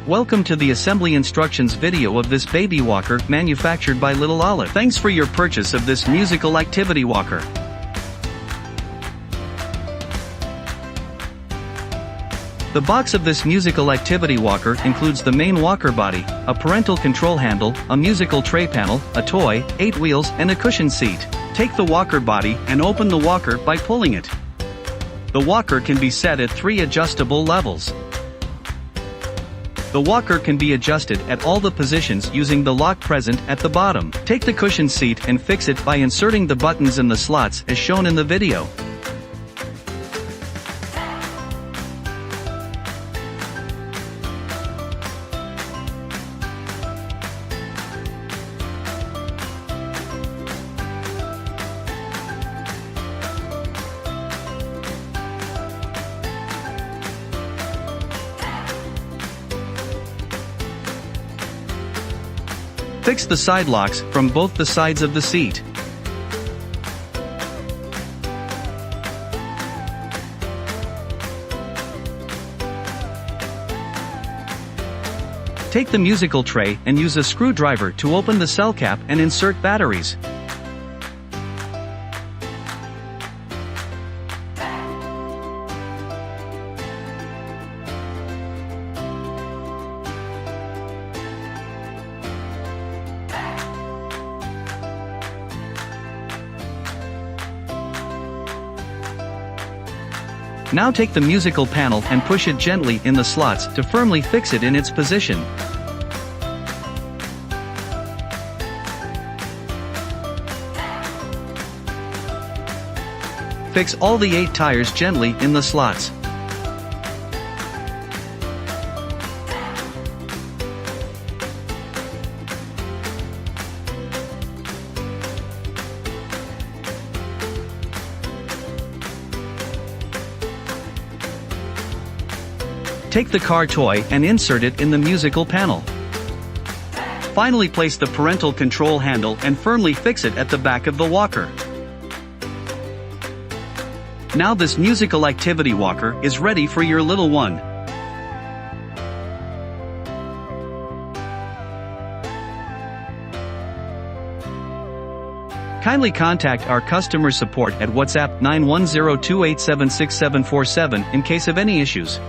Welcome to the assembly instructions video of this baby walker manufactured by Little Olive. Thanks for your purchase of this musical activity walker. The box of this musical activity walker includes the main walker body, a parental control handle, a musical tray panel, a toy, 8 wheels and a cushion seat. Take the walker body and open the walker by pulling it. The walker can be set at 3 adjustable levels. The walker can be adjusted at all the positions using the lock present at the bottom. Take the cushion seat and fix it by inserting the buttons in the slots as shown in the video. Fix the side locks from both the sides of the seat. Take the musical tray and use a screwdriver to open the cell cap and insert batteries. Now take the musical panel and push it gently in the slots to firmly fix it in its position. Fix all the 8 tires gently in the slots. Take the car toy and insert it in the musical panel. Finally, place the parental control handle and firmly fix it at the back of the walker. Now this musical activity walker is ready for your little one. Kindly contact our customer support at WhatsApp 91028766747 in case of any issues.